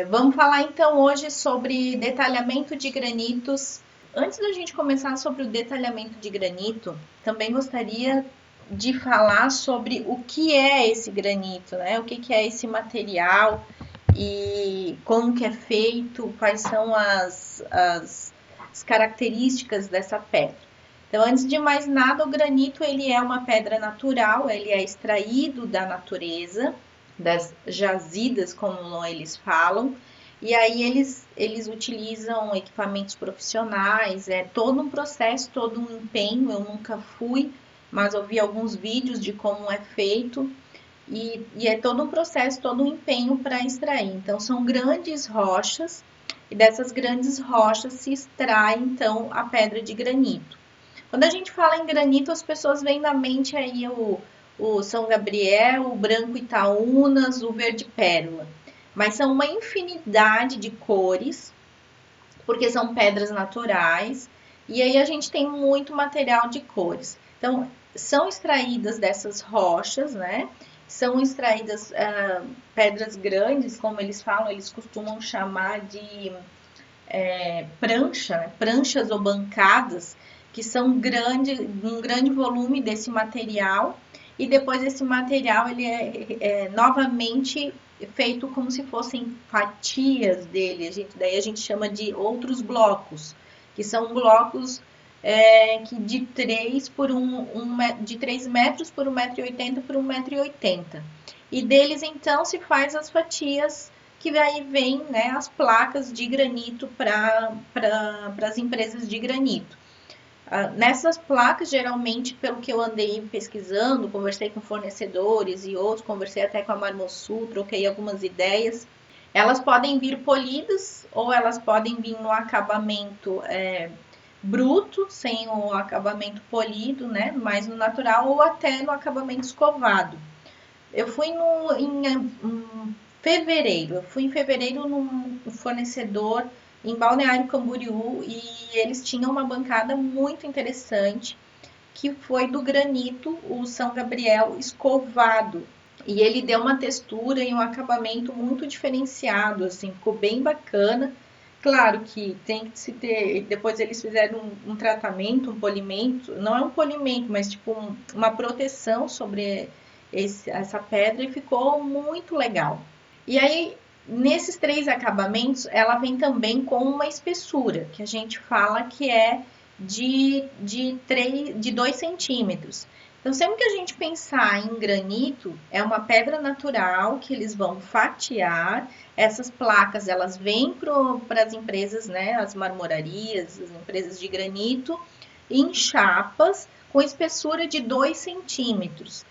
Vamos falar então hoje sobre detalhamento de granitos. Antes da gente começar sobre o detalhamento de granito, também gostaria de falar sobre o que é esse granito, né? O que é esse material e como que é feito, quais são as características dessa pedra. Então, antes de mais nada, o granito ele é uma pedra natural, ele é extraído da natureza, das jazidas, como eles falam, e aí eles utilizam equipamentos profissionais, é todo um processo, todo um empenho. Eu nunca fui, mas ouvi alguns vídeos de como é feito, e é todo um processo, todo um empenho para extrair. Então, são grandes rochas, e dessas grandes rochas se extrai, então, a pedra de granito. Quando a gente fala em granito, as pessoas veem na mente aí o São Gabriel, o branco Itaúnas, o verde pérola. Mas são uma infinidade de cores, porque são pedras naturais, e aí a gente tem muito material de cores. Então, são extraídas dessas rochas, né? São extraídas pedras grandes, como eles falam, eles costumam chamar de prancha, né? Pranchas ou bancadas, que são um grande volume desse material, e depois esse material ele é novamente feito como se fossem fatias dele. Daí a gente chama de outros blocos, que são blocos que de 3 por de 3 metros por 1,80 m por 1,80 m. E deles então se faz as fatias, que aí vem, né, as placas de granito para as empresas de granito. Nessas placas, geralmente, pelo que eu andei pesquisando, conversei com fornecedores e outros, conversei até com a Marmosul, troquei algumas ideias. Elas podem vir polidas ou elas podem vir no acabamento bruto, sem o acabamento polido, né, mais no natural, ou até no acabamento escovado. Eu fui em fevereiro. Eu fui em fevereiro num fornecedor em Balneário Camboriú e eles tinham uma bancada muito interessante, que foi do granito, o São Gabriel escovado. E ele deu uma textura e um acabamento muito diferenciado, assim, ficou bem bacana. Claro que tem que se ter. Depois eles fizeram um tratamento, um polimento, não é um polimento, mas tipo uma proteção sobre essa pedra, e ficou muito legal. E aí, nesses 3 acabamentos, ela vem também com uma espessura, que a gente fala que é de 2 centímetros. Então, sempre que a gente pensar em granito, é uma pedra natural que eles vão fatiar. Essas placas, elas vêm para as empresas, né, as marmorarias, as empresas de granito, em chapas com espessura de 2 centímetros.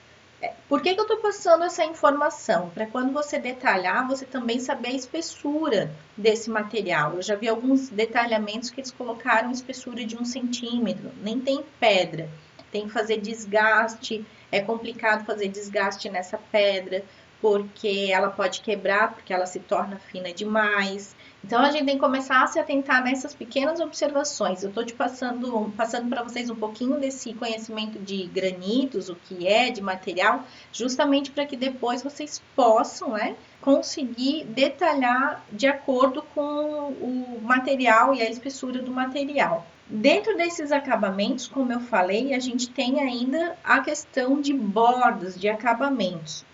Por que eu estou passando essa informação? Para quando você detalhar, você também saber a espessura desse material. Eu já vi alguns detalhamentos que eles colocaram espessura de 1 centímetro, nem tem pedra. Tem que fazer desgaste, é complicado fazer desgaste nessa pedra, porque ela pode quebrar, porque ela se torna fina demais. Então a gente tem que começar a se atentar nessas pequenas observações. Eu estou passando para vocês um pouquinho desse conhecimento de granitos, o que é, de material, justamente para que depois vocês possam, né, conseguir detalhar de acordo com o material e a espessura do material. Dentro desses acabamentos, como eu falei, a gente tem ainda a questão de bordas, de acabamentos.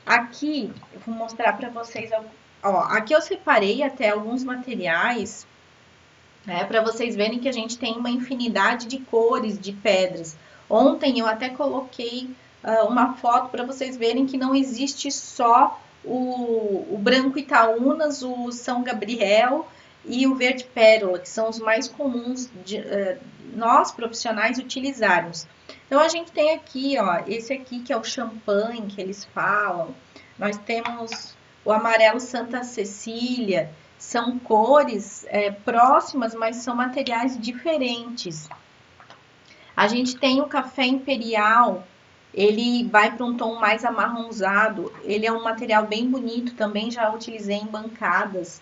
Aqui eu vou mostrar para vocês. Ó, aqui eu separei até alguns materiais, né, para vocês verem que a gente tem uma infinidade de cores de pedras. Ontem eu até coloquei uma foto para vocês verem que não existe só o branco Itaúnas, o São Gabriel e o verde pérola, que são os mais comuns de nós profissionais utilizarmos. Então a gente tem aqui, ó, esse aqui que é o champanhe que eles falam. Nós temos o amarelo Santa Cecília. São cores próximas, mas são materiais diferentes. A gente tem o café imperial, ele vai para um tom mais amarronzado. Ele é um material bem bonito, também já utilizei em bancadas.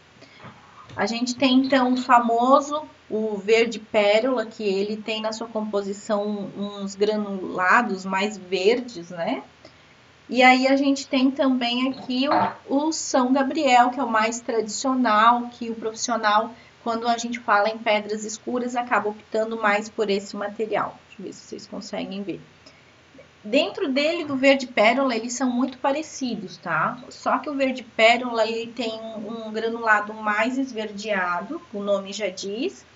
A gente tem então o famoso, o verde pérola, que ele tem na sua composição uns granulados mais verdes, né? E aí a gente tem também aqui o São Gabriel, que é o mais tradicional, que o profissional, quando a gente fala em pedras escuras, acaba optando mais por esse material. Deixa eu ver se vocês conseguem ver. Dentro dele, do verde pérola, eles são muito parecidos, tá? Só que o verde pérola, ele tem um granulado mais esverdeado, o nome já diz,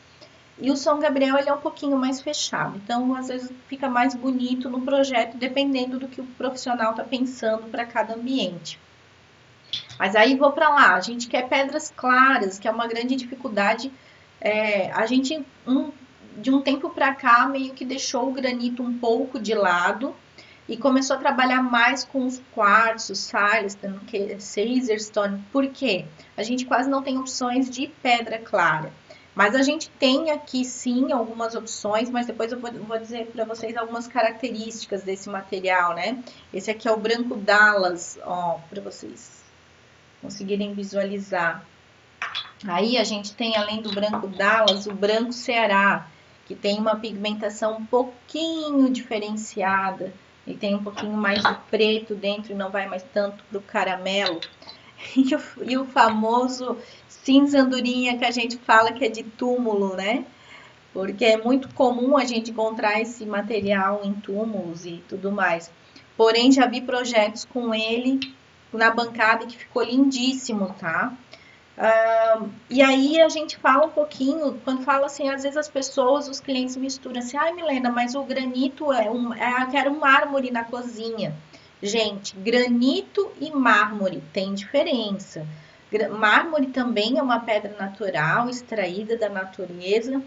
e o São Gabriel ele é um pouquinho mais fechado. Então, às vezes fica mais bonito no projeto, dependendo do que o profissional está pensando para cada ambiente. Mas aí vou para lá. A gente quer pedras claras, que é uma grande dificuldade. A gente, de um tempo para cá, meio que deixou o granito um pouco de lado e começou a trabalhar mais com os quartzos, Silestone, Caesarstone. Por quê? A gente quase não tem opções de pedra clara. Mas a gente tem aqui sim algumas opções, mas depois eu vou dizer para vocês algumas características desse material, né? Esse aqui é o branco Dallas, ó, para vocês conseguirem visualizar. Aí a gente tem, além do branco Dallas, o branco Ceará, que tem uma pigmentação um pouquinho diferenciada. Ele tem um pouquinho mais de preto dentro e não vai mais tanto para o caramelo. E o famoso cinza andorinha que a gente fala que é de túmulo, né? Porque é muito comum a gente encontrar esse material em túmulos e tudo mais. Porém, já vi projetos com ele na bancada que ficou lindíssimo, tá? E aí a gente fala um pouquinho, quando fala assim, às vezes as pessoas, os clientes misturam assim, ai Milena, mas o granito eu quero um mármore na cozinha. Gente, granito e mármore tem diferença. Mármore também é uma pedra natural, extraída da natureza.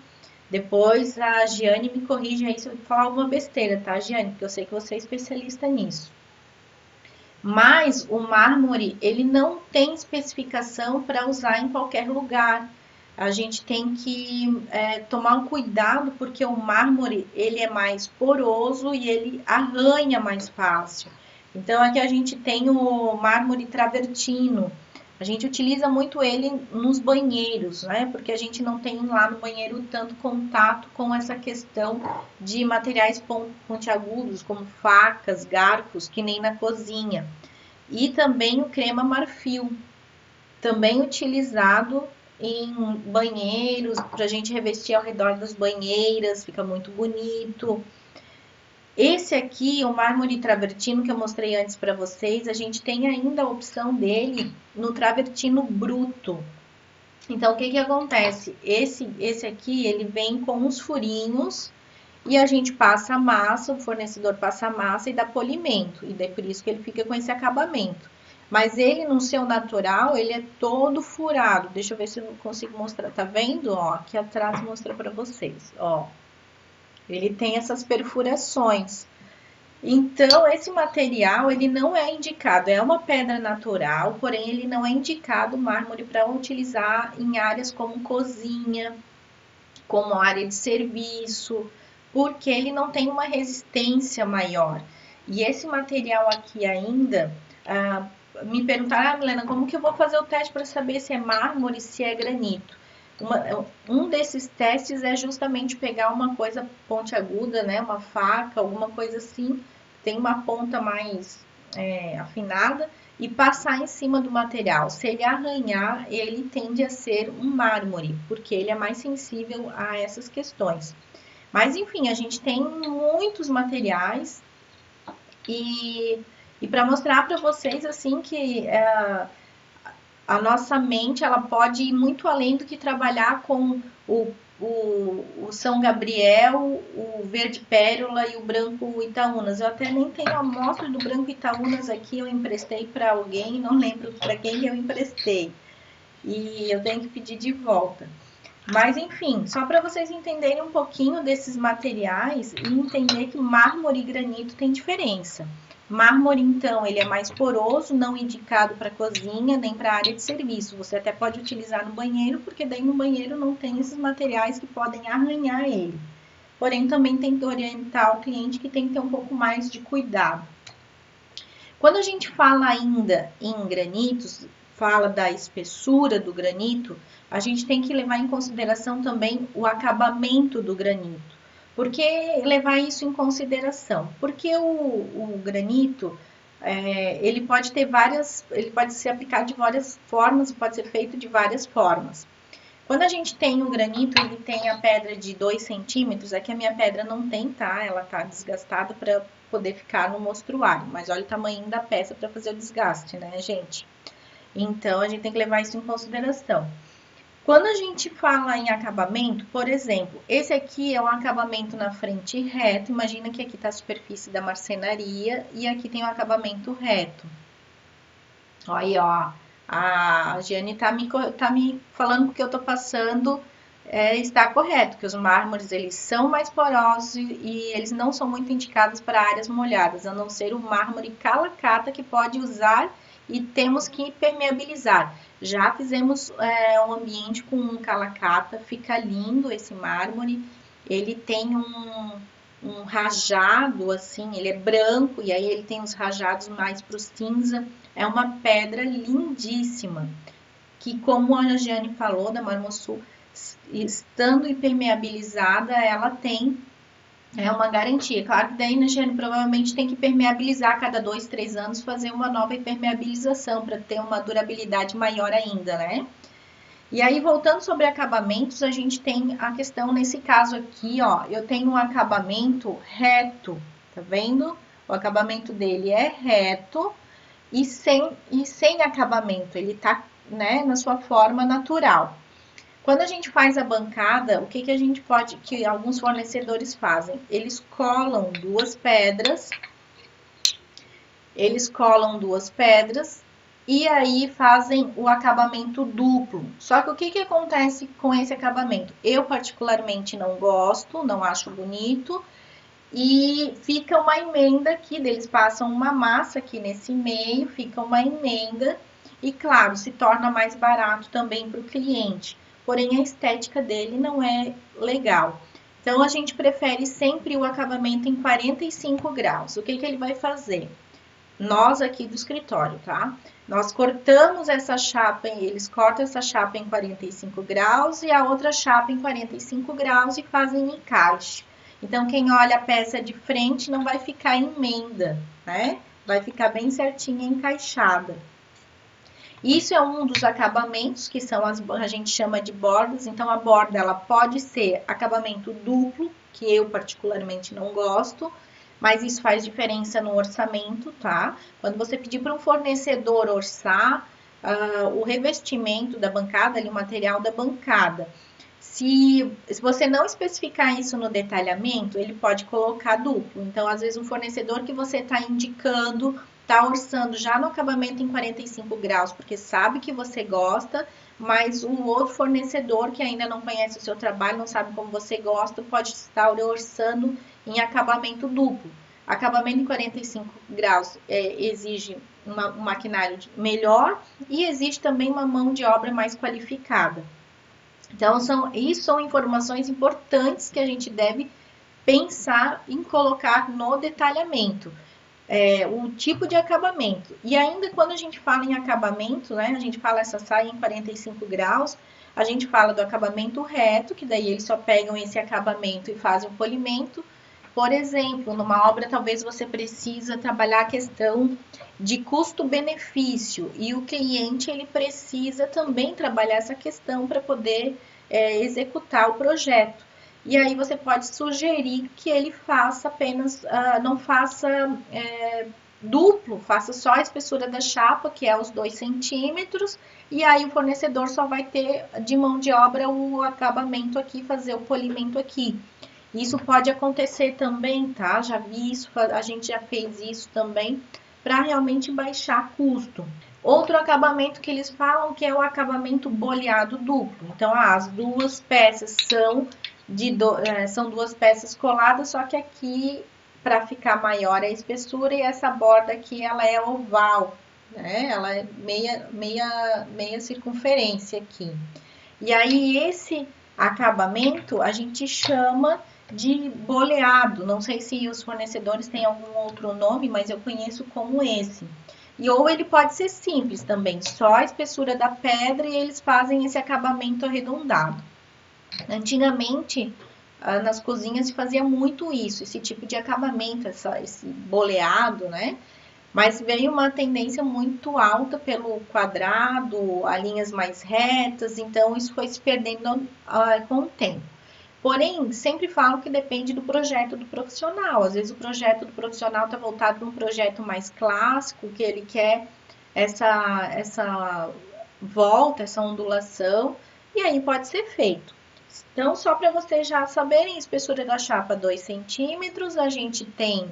Depois a Giane me corrige aí se eu falar alguma besteira, tá, Giane? Porque eu sei que você é especialista nisso. Mas o mármore, ele não tem especificação para usar em qualquer lugar. A gente tem que tomar um cuidado porque o mármore ele é mais poroso e ele arranha mais fácil. Então aqui a gente tem o mármore travertino. A gente utiliza muito ele nos banheiros, né? Porque a gente não tem lá no banheiro tanto contato com essa questão de materiais pontiagudos, como facas, garfos, que nem na cozinha. E também o crema marfil, também utilizado em banheiros, para a gente revestir ao redor das banheiras, fica muito bonito. Esse aqui, o mármore travertino que eu mostrei antes para vocês, a gente tem ainda a opção dele no travertino bruto. Então, o que que acontece? Esse aqui, ele vem com uns furinhos e a gente passa a massa, o fornecedor passa a massa e dá polimento. E daí por isso que ele fica com esse acabamento. Mas ele, no seu natural, ele é todo furado. Deixa eu ver se eu consigo mostrar. Tá vendo? Ó, aqui atrás mostra para vocês, ó. Ele tem essas perfurações. Então, esse material, ele não é indicado, é uma pedra natural, porém ele não é indicado mármore para utilizar em áreas como cozinha, como área de serviço, porque ele não tem uma resistência maior. E esse material aqui ainda, me perguntaram, Milena, como que eu vou fazer o teste para saber se é mármore, se é granito? Um desses testes é justamente pegar uma coisa pontiaguda, né, uma faca, alguma coisa assim, tem uma ponta mais afinada, e passar em cima do material. Se ele arranhar, ele tende a ser um mármore, porque ele é mais sensível a essas questões. Mas enfim, a gente tem muitos materiais e para mostrar para vocês assim que a nossa mente ela pode ir muito além do que trabalhar com o São Gabriel, o verde pérola e o branco Itaúnas. Eu até nem tenho a amostra do branco Itaúnas aqui, eu emprestei para alguém, não lembro para quem eu emprestei. E eu tenho que pedir de volta. Mas enfim, só para vocês entenderem um pouquinho desses materiais e entender que mármore e granito tem diferença. Mármore, então, ele é mais poroso, não indicado para cozinha nem para área de serviço. Você até pode utilizar no banheiro, porque daí no banheiro não tem esses materiais que podem arranhar ele. Porém, também tem que orientar o cliente que tem que ter um pouco mais de cuidado. Quando a gente fala ainda em granitos, fala da espessura do granito, a gente tem que levar em consideração também o acabamento do granito. Por que levar isso em consideração? Porque o granito, ele pode ter ele pode ser aplicado de várias formas, pode ser feito de várias formas. Quando a gente tem o granito, ele tem a pedra de 2 centímetros, aqui a minha pedra não tem, tá? Ela tá desgastada para poder ficar no mostruário, mas olha o tamanho da peça para fazer o desgaste, né, gente? Então, a gente tem que levar isso em consideração. Quando a gente fala em acabamento, por exemplo, esse aqui é um acabamento na frente reto. Imagina que aqui está a superfície da marcenaria e aqui tem um acabamento reto. Olha aí, ó. A Giane tá me falando que eu tô passando está correto, que os mármores eles são mais porosos e eles não são muito indicados para áreas molhadas, a não ser o mármore calacata que pode usar e temos que permeabilizar. Já fizemos um ambiente com um calacata, fica lindo esse mármore, ele tem um rajado assim, ele é branco e aí ele tem os rajados mais para o cinza, é uma pedra lindíssima, que como a Giane falou, da Marmosul, estando impermeabilizada, ela tem uma garantia. Claro que daí, né, Giane, provavelmente tem que permeabilizar a cada 2, 3 anos, fazer uma nova impermeabilização para ter uma durabilidade maior ainda, né? E aí, voltando sobre acabamentos, a gente tem a questão, nesse caso aqui, ó, eu tenho um acabamento reto, tá vendo? O acabamento dele é reto e sem acabamento, ele tá, né, na sua forma natural. Quando a gente faz a bancada, o que que a gente pode, que alguns fornecedores fazem? Eles colam duas pedras e aí fazem o acabamento duplo. Só que o que que acontece com esse acabamento? Eu particularmente não gosto, não acho bonito e fica uma emenda aqui, eles passam uma massa aqui nesse meio, fica uma emenda e claro, se torna mais barato também para o cliente. Porém, a estética dele não é legal. Então, a gente prefere sempre o acabamento em 45 graus. O que que ele vai fazer? Nós aqui do escritório, tá? Nós cortamos essa chapa, eles cortam essa chapa em 45 graus e a outra chapa em 45 graus e fazem encaixe. Então, quem olha a peça de frente não vai ficar emenda, né? Vai ficar bem certinha encaixada. Isso é um dos acabamentos que são a gente chama de bordas. Então, a borda ela pode ser acabamento duplo, que eu particularmente não gosto, mas isso faz diferença no orçamento, tá? Quando você pedir para um fornecedor orçar o revestimento da bancada, ali, o material da bancada, se você não especificar isso no detalhamento, ele pode colocar duplo. Então, às vezes, o fornecedor que você está indicando está orçando já no acabamento em 45 graus, porque sabe que você gosta, mas o outro fornecedor que ainda não conhece o seu trabalho, não sabe como você gosta, pode estar orçando em acabamento duplo. Acabamento em 45 graus exige um maquinário melhor e exige também uma mão de obra mais qualificada. Então, isso são informações importantes que a gente deve pensar em colocar no detalhamento. O tipo de acabamento. E ainda quando a gente fala em acabamento, né, a gente fala essa saia em 45 graus, a gente fala do acabamento reto, que daí eles só pegam esse acabamento e fazem o polimento. Por exemplo, numa obra talvez você precisa trabalhar a questão de custo-benefício e o cliente ele precisa também trabalhar essa questão para poder executar o projeto. E aí você pode sugerir que ele faça apenas, não faça duplo, faça só a espessura da chapa, que é os 2 centímetros, e aí o fornecedor só vai ter de mão de obra o acabamento aqui, fazer o polimento aqui. Isso pode acontecer também, tá? Já vi isso, a gente já fez isso também, para realmente baixar custo. Outro acabamento que eles falam que é o acabamento boleado duplo. Então, as duas peças são duas peças coladas, só que aqui, para ficar maior a espessura, e essa borda aqui, ela é oval, né? Ela é meia circunferência aqui. E aí, esse acabamento, a gente chama de boleado. Não sei se os fornecedores têm algum outro nome, mas eu conheço como esse. Ou ele pode ser simples também, só a espessura da pedra e eles fazem esse acabamento arredondado. Antigamente, nas cozinhas se fazia muito isso, esse tipo de acabamento, esse boleado, né? Mas veio uma tendência muito alta pelo quadrado, a linhas mais retas, então isso foi se perdendo com o tempo. Porém, sempre falo que depende do projeto do profissional. Às vezes o projeto do profissional está voltado para um projeto mais clássico, que ele quer essa volta, essa ondulação, e aí pode ser feito. Então, só para vocês já saberem, espessura da chapa 2 centímetros, a gente tem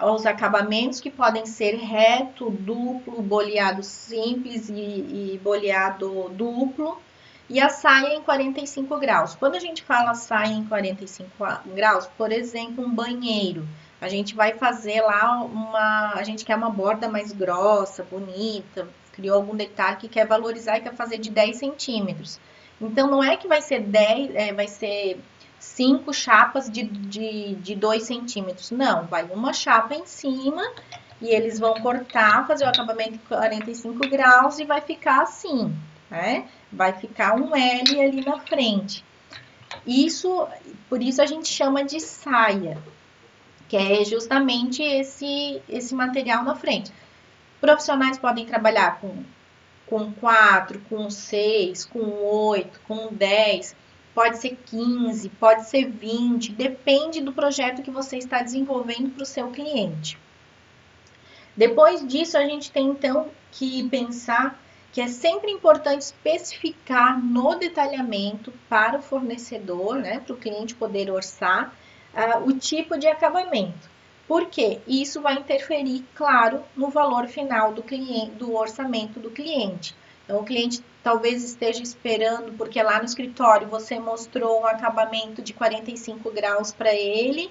os acabamentos que podem ser reto, duplo, boleado simples e boleado duplo. E a saia em 45 graus. Quando a gente fala saia em 45 graus, por exemplo, um banheiro, a gente vai fazer lá a gente quer uma borda mais grossa, bonita, criou algum detalhe que quer valorizar e quer fazer de 10 centímetros. Então, não é que vai ser 5 chapas de 2 centímetros. Não, vai uma chapa em cima e eles vão cortar, fazer o acabamento em 45 graus e vai ficar assim, né? Vai ficar um L ali na frente. Por isso a gente chama de saia, que é justamente esse material na frente. Profissionais podem trabalhar com 4, com 6, com 8, com 10, pode ser 15, pode ser 20, depende do projeto que você está desenvolvendo para o seu cliente. Depois disso, a gente tem então que pensar que é sempre importante especificar no detalhamento para o fornecedor, né, para o cliente poder orçar, o tipo de acabamento. Porque isso vai interferir, claro, no valor final do cliente, do orçamento do cliente. Então, o cliente talvez esteja esperando, porque lá no escritório você mostrou um acabamento de 45 graus para ele,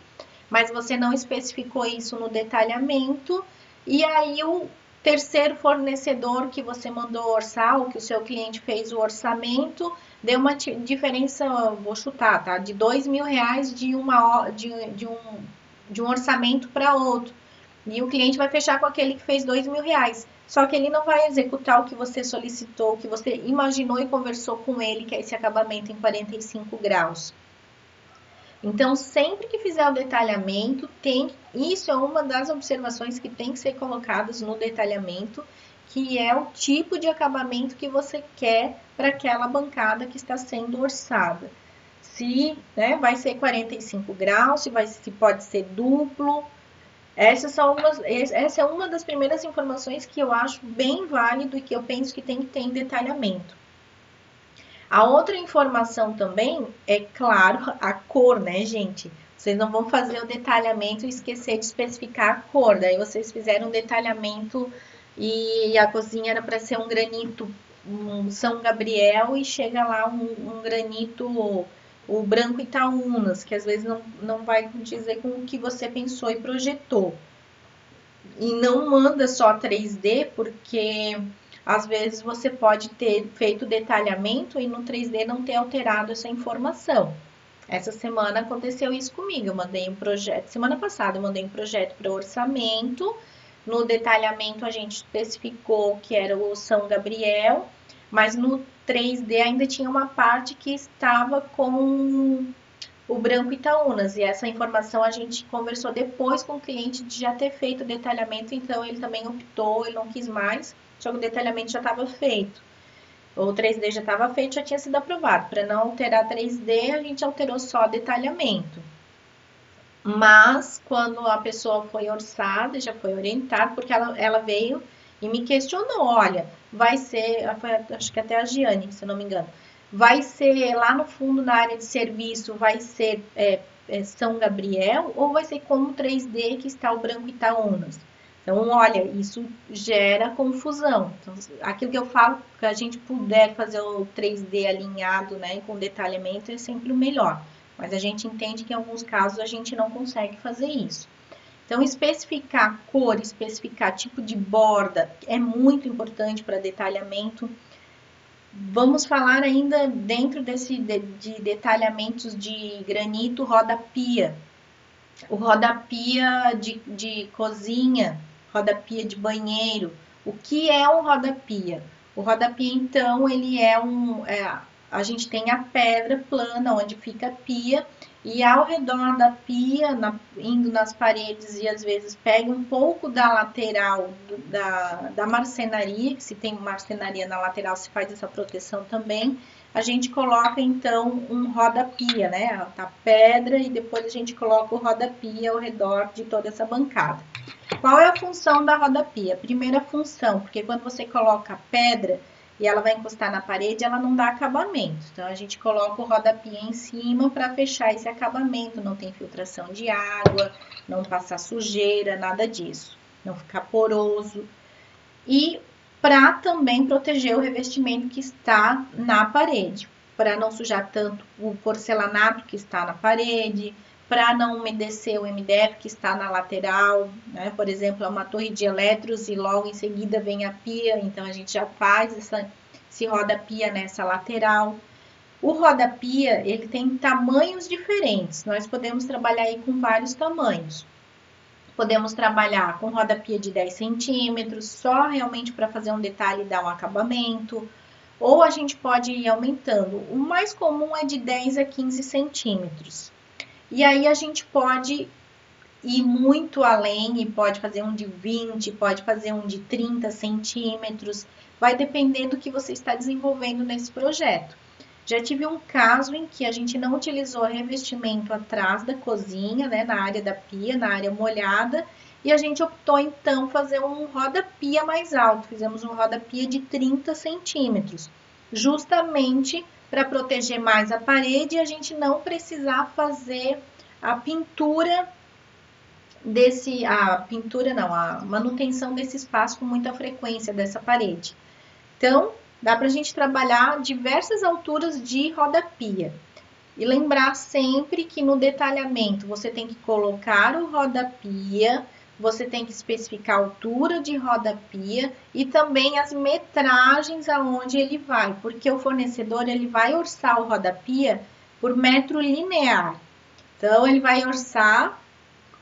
mas você não especificou isso no detalhamento, e aí o terceiro fornecedor que você mandou orçar, ou que o seu cliente fez o orçamento, deu uma diferença, vou chutar, tá? De R$ 2.000 de um orçamento para outro. E o cliente vai fechar com aquele que fez R$ 2.000. Só que ele não vai executar o que você solicitou, o que você imaginou e conversou com ele, que é esse acabamento em 45 graus. Então, sempre que fizer o detalhamento, isso é uma das observações que tem que ser colocadas no detalhamento, que é o tipo de acabamento que você quer para aquela bancada que está sendo orçada. Se vai ser 45 graus, se pode ser duplo. Essa é uma das primeiras informações que eu acho bem válido e que eu penso que tem que ter em detalhamento. A outra informação também é, claro, a cor, né, gente? Vocês não vão fazer o detalhamento e esquecer de especificar a cor. Daí vocês fizeram um detalhamento e a cozinha era para ser um granito, um São Gabriel, e chega lá um granito, o branco Itaúnas, que às vezes não vai dizer com o que você pensou e projetou. E não manda só 3D, porque às vezes você pode ter feito detalhamento e no 3D não ter alterado essa informação. Essa semana aconteceu isso comigo. Eu mandei um projeto, semana passada eu mandei um projeto para orçamento. No detalhamento a gente especificou que era o São Gabriel, mas no 3D ainda tinha uma parte que estava com o branco Itaúnas, e essa informação a gente conversou depois com o cliente de já ter feito o detalhamento, então ele também optou, ele não quis mais, só que o detalhamento já estava feito. O 3D já estava feito, já tinha sido aprovado. Para não alterar 3D, a gente alterou só detalhamento. Mas, quando a pessoa foi orçada, já foi orientada, porque ela veio e me questionou, olha, vai ser, acho que até a Giane, se eu não me engano, vai ser lá no fundo, na área de serviço, vai ser São Gabriel, ou vai ser como 3D que está o branco Itaúnas? Então, olha, isso gera confusão. Então, aquilo que eu falo, que a gente puder fazer o 3D alinhado, né, com detalhamento, é sempre o melhor. Mas a gente entende que em alguns casos a gente não consegue fazer isso. Então, especificar cor, especificar tipo de borda é muito importante para detalhamento. Vamos falar ainda dentro de detalhamentos de granito roda-pia. O roda-pia de cozinha, roda-pia de banheiro. O que é um roda-pia? O roda-pia, então, ele é a gente tem a pedra plana, onde fica a pia, e ao redor da pia, indo nas paredes e às vezes pega um pouco da lateral da marcenaria, que se tem marcenaria na lateral se faz essa proteção também, a gente coloca então um roda-pia, né? A pedra e depois a gente coloca o roda-pia ao redor de toda essa bancada. Qual é a função da roda-pia? Primeira função, porque quando você coloca a pedra, e ela vai encostar na parede, ela não dá acabamento. Então, a gente coloca o roda-pia em cima para fechar esse acabamento, não tem filtração de água, não passar sujeira, nada disso, não ficar poroso. E para também proteger o revestimento que está na parede, para não sujar tanto o porcelanato que está na parede, para não umedecer o MDF que está na lateral, né? Por exemplo, é uma torre de eletros e logo em seguida vem a pia, então a gente já faz esse roda-pia nessa lateral. O roda-pia, ele tem tamanhos diferentes, nós podemos trabalhar aí com vários tamanhos. Podemos trabalhar com roda-pia de 10 centímetros, só realmente para fazer um detalhe e dar um acabamento, ou a gente pode ir aumentando. O mais comum é de 10 a 15 centímetros. E aí a gente pode ir muito além e pode fazer um de 20, pode fazer um de 30 centímetros, vai depender do que você está desenvolvendo nesse projeto. Já tive um caso em que a gente não utilizou revestimento atrás da cozinha, né, na área da pia, na área molhada, e a gente optou então fazer um roda-pia mais alto, fizemos um roda-pia de 30 centímetros, justamente para proteger mais a parede e a gente não precisar fazer a pintura a manutenção desse espaço com muita frequência dessa parede. Então, dá para a gente trabalhar diversas alturas de roda-pia. E lembrar sempre que no detalhamento você tem que colocar o roda-pia, você tem que especificar a altura de roda-pia e também as metragens aonde ele vai, porque o fornecedor ele vai orçar o roda-pia por metro linear. Então, ele vai orçar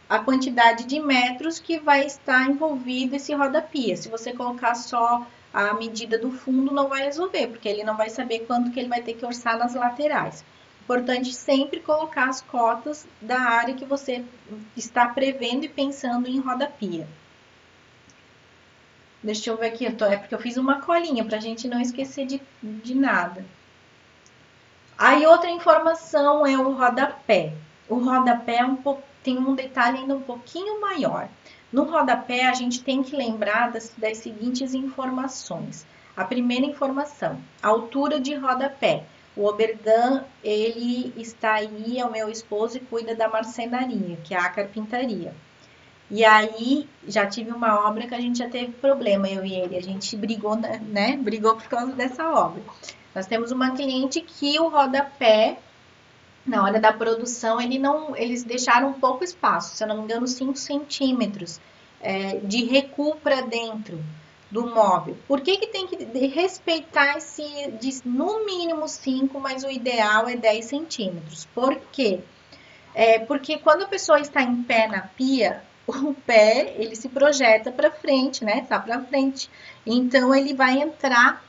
a quantidade de metros que vai estar envolvido esse roda-pia. Se você colocar só a medida do fundo, não vai resolver, porque ele não vai saber quanto que ele vai ter que orçar nas laterais. Importante sempre colocar as cotas da área que você está prevendo e pensando em roda-pia. Deixa eu ver aqui, é porque eu fiz uma colinha para a gente não esquecer de nada. Aí outra informação é o rodapé. O rodapé tem um detalhe ainda um pouquinho maior. No rodapé, a gente tem que lembrar das seguintes informações. A primeira informação, altura de rodapé. O Oberdan, ele está aí, é o meu esposo e cuida da marcenaria, que é a carpintaria. E aí, já tive uma obra que a gente já teve problema, eu e ele. A gente brigou, né? Brigou por causa dessa obra. Nós temos uma cliente que o rodapé, na hora da produção, eles deixaram pouco espaço, se eu não me engano, 5 centímetros de recuo para dentro do móvel. Por que tem que respeitar no mínimo 5, mas o ideal é 10 centímetros? Por quê? Porque quando a pessoa está em pé na pia, o pé, ele se projeta para frente, né? Tá para frente. Então, ele vai entrar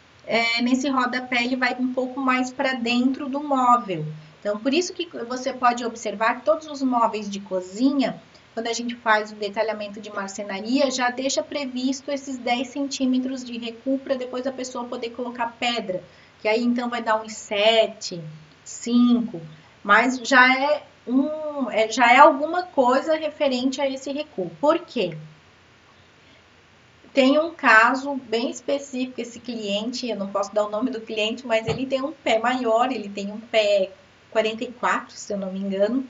nesse rodapé, ele vai um pouco mais para dentro do móvel. Então, por isso que você pode observar que todos os móveis de cozinha, quando a gente faz o detalhamento de marcenaria, já deixa previsto esses 10 centímetros de recuo para depois a pessoa poder colocar pedra, que aí então vai dar uns 7, 5, mas já é alguma coisa referente a esse recuo. Por quê? Tem um caso bem específico, esse cliente, eu não posso dar o nome do cliente, mas ele tem um pé maior, ele tem um pé 44, se eu não me engano.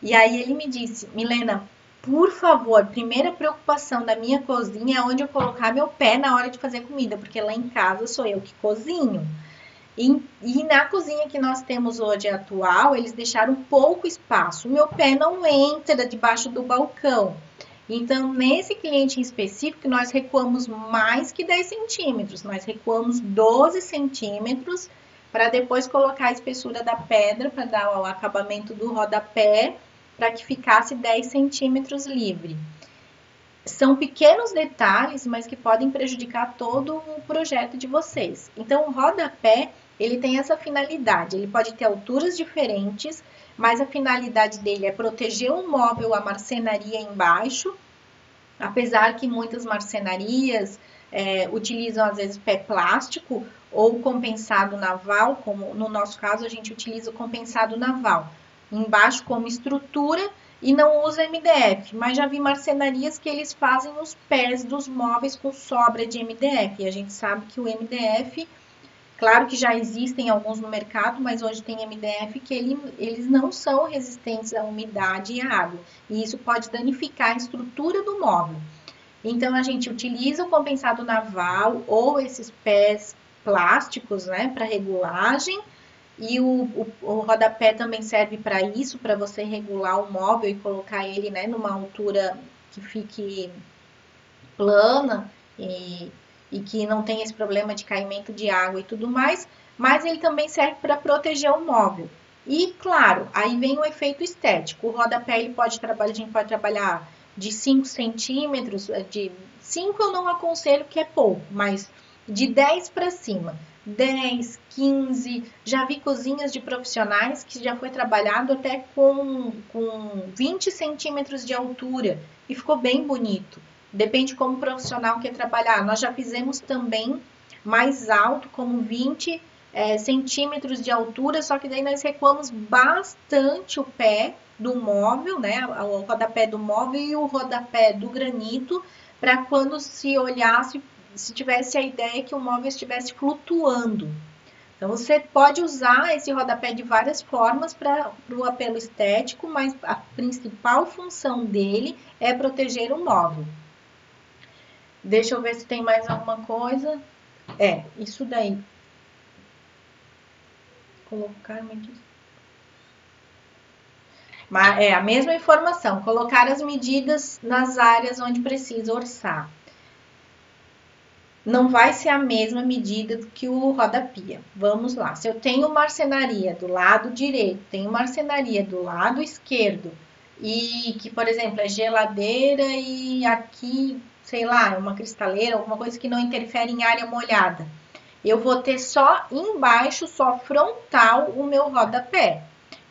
E aí ele me disse, Milena, por favor, primeira preocupação da minha cozinha é onde eu colocar meu pé na hora de fazer comida, porque lá em casa sou eu que cozinho. E na cozinha que nós temos hoje atual, eles deixaram pouco espaço. O meu pé não entra debaixo do balcão. Então, nesse cliente em específico, nós recuamos mais que 10 centímetros. Nós recuamos 12 centímetros para depois colocar a espessura da pedra, para dar o acabamento do rodapé, para que ficasse 10 centímetros livre. São pequenos detalhes, mas que podem prejudicar todo o projeto de vocês. Então, o rodapé, ele tem essa finalidade. Ele pode ter alturas diferentes, mas a finalidade dele é proteger o móvel, a marcenaria embaixo, apesar que muitas marcenarias utilizam às vezes pé plástico ou compensado naval, como no nosso caso a gente utiliza o compensado naval, embaixo como estrutura e não usa MDF, mas já vi marcenarias que eles fazem os pés dos móveis com sobra de MDF, e a gente sabe que o MDF, claro que já existem alguns no mercado, mas hoje tem MDF que eles não são resistentes à umidade e à água, e isso pode danificar a estrutura do móvel. Então, a gente utiliza o compensado naval ou esses pés plásticos, né, para regulagem. E o rodapé também serve para isso, para você regular o móvel e colocar ele, né, numa altura que fique plana e que não tenha esse problema de caimento de água e tudo mais. Mas ele também serve para proteger o móvel. E, claro, aí vem o efeito estético. O rodapé ele pode trabalhar, a gente pode trabalhar de 5 centímetros, de 5 eu não aconselho que é pouco, mas de 10 para cima. 10, 15, já vi cozinhas de profissionais que já foi trabalhado até com 20 centímetros de altura e ficou bem bonito. Depende como o profissional quer trabalhar. Nós já fizemos também mais alto, como 20 centímetros de altura, só que daí nós recuamos bastante o pé do móvel, né? O rodapé do móvel e o rodapé do granito, para quando se olhasse, se tivesse a ideia que o móvel estivesse flutuando. Então, você pode usar esse rodapé de várias formas para o apelo estético, mas a principal função dele é proteger o móvel. Deixa eu ver se tem mais alguma coisa. Isso daí. Colocar medidas. É a mesma informação, colocar as medidas nas áreas onde precisa orçar. Não vai ser a mesma medida que o rodapia. Vamos lá. Se eu tenho marcenaria do lado direito, tenho marcenaria do lado esquerdo, e que, por exemplo, é geladeira e aqui, sei lá, é uma cristaleira, alguma coisa que não interfere em área molhada. Eu vou ter só embaixo, só frontal, o meu rodapé.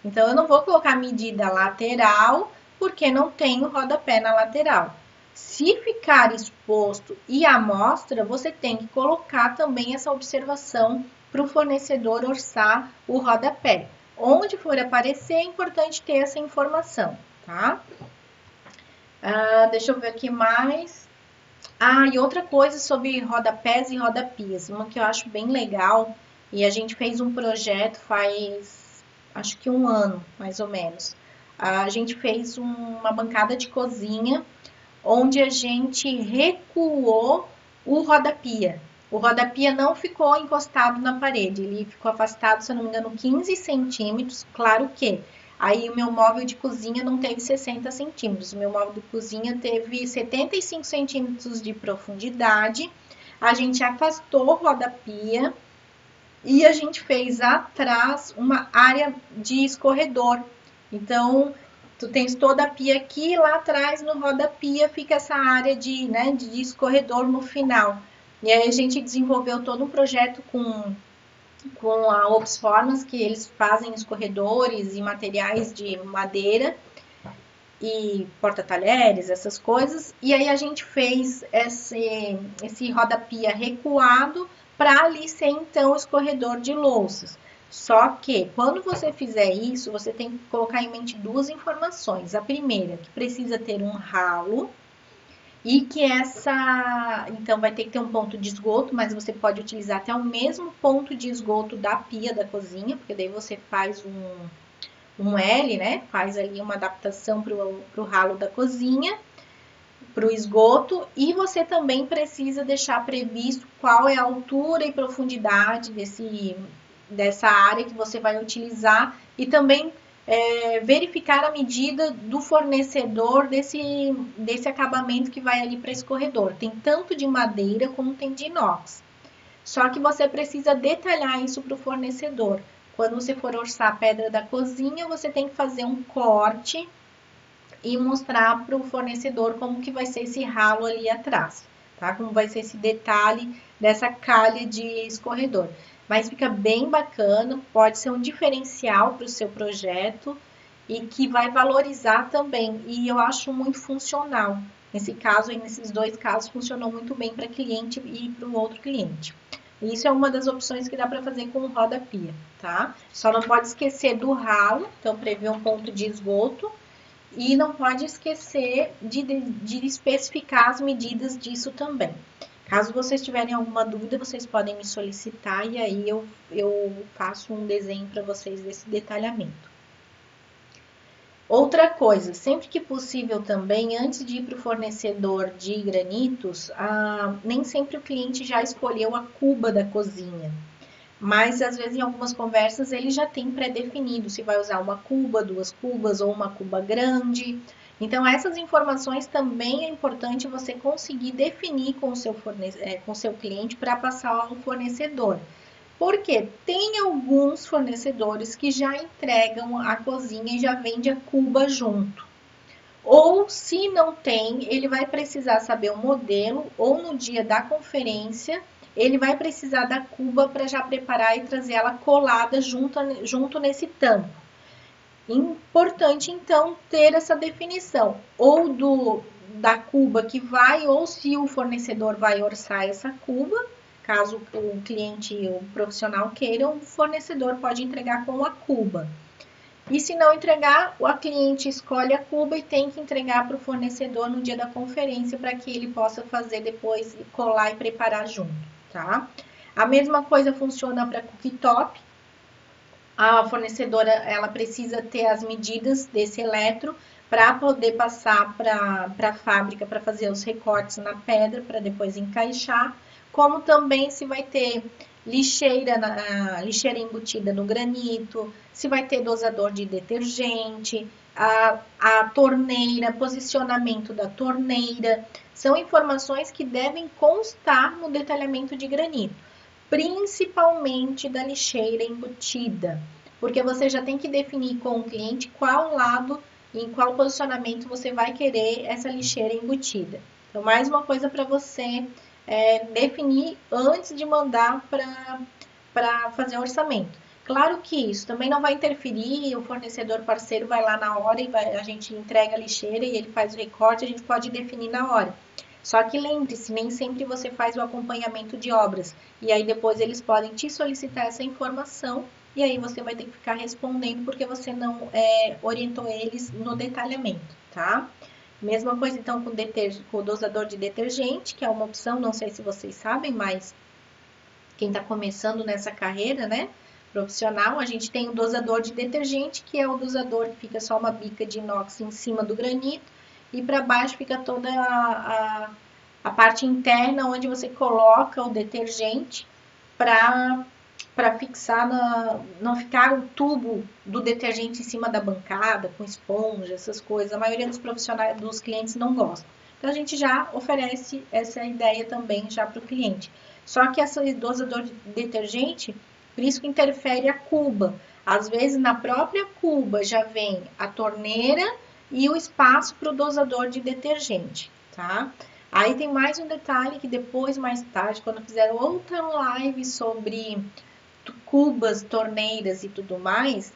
Então, eu não vou colocar medida lateral, porque não tenho rodapé na lateral. Se ficar exposto e à mostra, você tem que colocar também essa observação para o fornecedor orçar o rodapé. Onde for aparecer, é importante ter essa informação, tá? Deixa eu ver aqui mais. E outra coisa sobre rodapés e rodapias, uma que eu acho bem legal, e a gente fez um projeto faz, acho que um ano, mais ou menos. A gente fez uma bancada de cozinha, onde a gente recuou o rodapia. O rodapia não ficou encostado na parede, ele ficou afastado, se eu não me engano, 15 centímetros. Claro que aí o meu móvel de cozinha não teve 60 centímetros, o meu móvel de cozinha teve 75 centímetros de profundidade. A gente afastou o rodapia e a gente fez atrás uma área de escorredor. Então, tu tens toda a pia aqui, lá atrás no rodapia fica essa área de escorredor no final. E aí a gente desenvolveu todo um projeto com a Oxformas, que eles fazem escorredores e materiais de madeira e porta-talheres, essas coisas. E aí a gente fez esse rodapia recuado para ali ser então o escorredor de louças. Só que quando você fizer isso, você tem que colocar em mente duas informações. A primeira, que precisa ter um ralo e que então vai ter que ter um ponto de esgoto, mas você pode utilizar até o mesmo ponto de esgoto da pia da cozinha, porque daí você faz um L, né? Faz ali uma adaptação para o ralo da cozinha, para o esgoto, e você também precisa deixar previsto qual é a altura e profundidade dessa área que você vai utilizar e também verificar a medida do fornecedor desse acabamento que vai ali para esse corredor. Tem tanto de madeira como tem de inox. Só que você precisa detalhar isso para o fornecedor. Quando você for orçar a pedra da cozinha, você tem que fazer um corte e mostrar para o fornecedor como que vai ser esse ralo ali atrás, tá? Como vai ser esse detalhe dessa calha de escorredor. mas fica bem bacana, pode ser um diferencial para o seu projeto e que vai valorizar também. E eu acho muito funcional. Nesse caso, nesses dois casos, funcionou muito bem para cliente e para o outro cliente. Isso é uma das opções que dá para fazer com o roda-pia, tá? Só não pode esquecer do ralo, então prever um ponto de esgoto e não pode esquecer de especificar as medidas disso também. Caso vocês tiverem alguma dúvida, vocês podem me solicitar e aí eu faço um desenho para vocês desse detalhamento. Outra coisa, sempre que possível também, antes de ir para o fornecedor de granitos, nem sempre o cliente já escolheu a cuba da cozinha. Mas às vezes em algumas conversas ele já tem pré-definido se vai usar uma cuba, duas cubas ou uma cuba grande. Então essas informações também é importante você conseguir definir com o seu cliente para passar ao fornecedor. Porque tem alguns fornecedores que já entregam a cozinha e já vende a cuba junto. Ou se não tem, ele vai precisar saber o modelo ou no dia da conferência ele vai precisar da cuba para já preparar e trazer ela colada junto nesse tampo. Importante então ter essa definição ou da cuba que vai ou se o fornecedor vai orçar essa cuba. Caso o cliente ou o profissional queira, o fornecedor pode entregar com a cuba. E se não entregar, o cliente escolhe a cuba e tem que entregar para o fornecedor no dia da conferência para que ele possa fazer depois, colar e preparar junto, tá? A mesma coisa funciona para cooktop. A fornecedora ela precisa ter as medidas desse eletro para poder passar para a fábrica para fazer os recortes na pedra para depois encaixar, como também se vai ter lixeira embutida no granito, se vai ter dosador de detergente, a torneira, posicionamento da torneira, são informações que devem constar no detalhamento de granito, principalmente da lixeira embutida, porque você já tem que definir com o cliente qual lado e em qual posicionamento você vai querer essa lixeira embutida. Então, mais uma coisa para você definir antes de mandar para fazer o orçamento. Claro que isso também não vai interferir, o fornecedor parceiro vai lá na hora e a gente entrega a lixeira e ele faz o recorte, a gente pode definir na hora. Só que lembre-se, nem sempre você faz o acompanhamento de obras. E aí depois eles podem te solicitar essa informação e aí você vai ter que ficar respondendo porque você não orientou eles no detalhamento, tá? Mesma coisa então com o dosador de detergente, que é uma opção, não sei se vocês sabem, mas quem está começando nessa carreira, né, profissional, a gente tem o dosador de detergente, que é o dosador que fica só uma bica de inox em cima do granito e para baixo fica toda a parte interna onde você coloca o detergente para fixar, não ficar o tubo do detergente em cima da bancada, com esponja, essas coisas. A maioria dos profissionais, dos clientes não gosta. Então a gente já oferece essa ideia também já para o cliente. Só que esse dosador de detergente, por isso que interfere a cuba. Às vezes na própria cuba já vem a torneira e o espaço para o dosador de detergente, tá? Aí tem mais um detalhe que depois, mais tarde, quando fizer outra live sobre cubas, torneiras e tudo mais,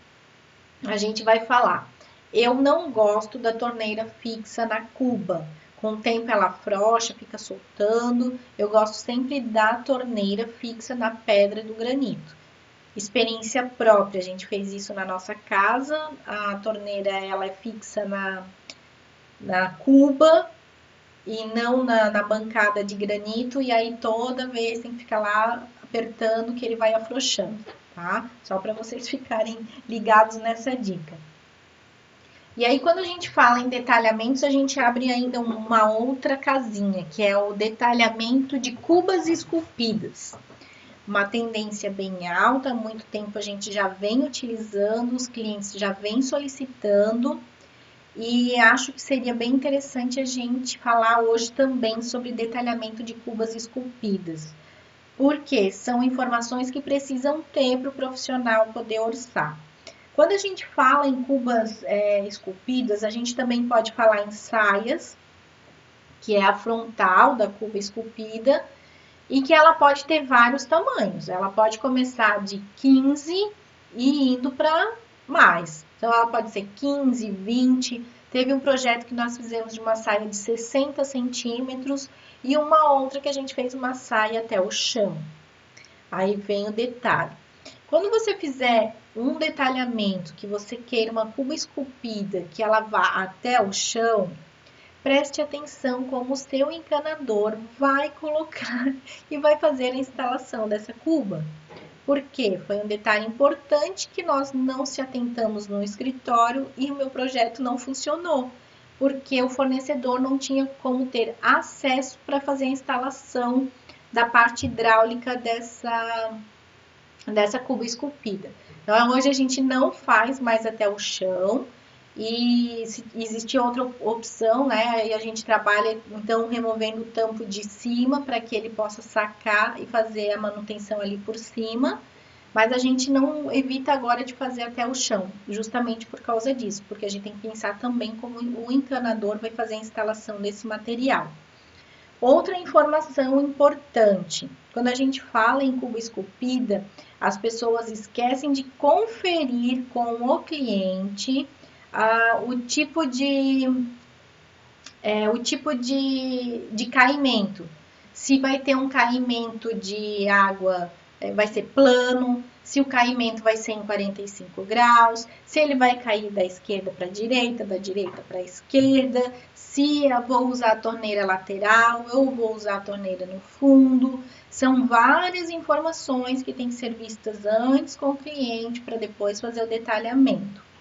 a gente vai falar. Eu não gosto da torneira fixa na cuba. Com o tempo ela afrouxa, fica soltando. Eu gosto sempre da torneira fixa na pedra do granito. Experiência própria, a gente fez isso na nossa casa. A torneira ela é fixa na cuba e não na bancada de granito. E aí toda vez tem que ficar lá apertando que ele vai afrouxando, tá? Só para vocês ficarem ligados nessa dica. E aí, quando a gente fala em detalhamentos, a gente abre ainda uma outra casinha, que é o detalhamento de cubas esculpidas. Uma tendência bem alta, há muito tempo a gente já vem utilizando, os clientes já vêm solicitando, e acho que seria bem interessante a gente falar hoje também sobre detalhamento de cubas esculpidas. Porque são informações que precisam ter para o profissional poder orçar. Quando a gente fala em cubas esculpidas, a gente também pode falar em saias, que é a frontal da cuba esculpida, e que ela pode ter vários tamanhos. Ela pode começar de 15 e indo para mais. Então, ela pode ser 15, 20. Teve um projeto que nós fizemos de uma saia de 60 centímetros e uma outra que a gente fez uma saia até o chão. Aí vem o detalhe. Quando você fizer um detalhamento que você queira uma cuba esculpida que ela vá até o chão, preste atenção como o seu encanador vai colocar e vai fazer a instalação dessa cuba. Porque foi um detalhe importante que nós não se atentamos no escritório e o meu projeto não funcionou. Porque o fornecedor não tinha como ter acesso para fazer a instalação da parte hidráulica dessa cuba esculpida. Então, hoje a gente não faz mais até o chão. E se existe outra opção, né? Aí a gente trabalha então removendo o tampo de cima para que ele possa sacar e fazer a manutenção ali por cima. Mas a gente não evita agora de fazer até o chão, justamente por causa disso, porque a gente tem que pensar também como o encanador vai fazer a instalação desse material. Outra informação importante, quando a gente fala em cuba esculpida, as pessoas esquecem de conferir com o cliente o tipo de caimento. Se vai ter um caimento de água, vai ser plano, se o caimento vai ser em 45 graus, se ele vai cair da esquerda para a direita, da direita para a esquerda, se eu vou usar a torneira lateral, eu vou usar a torneira no fundo. São várias informações que têm que ser vistas antes com o cliente para depois fazer o detalhamento.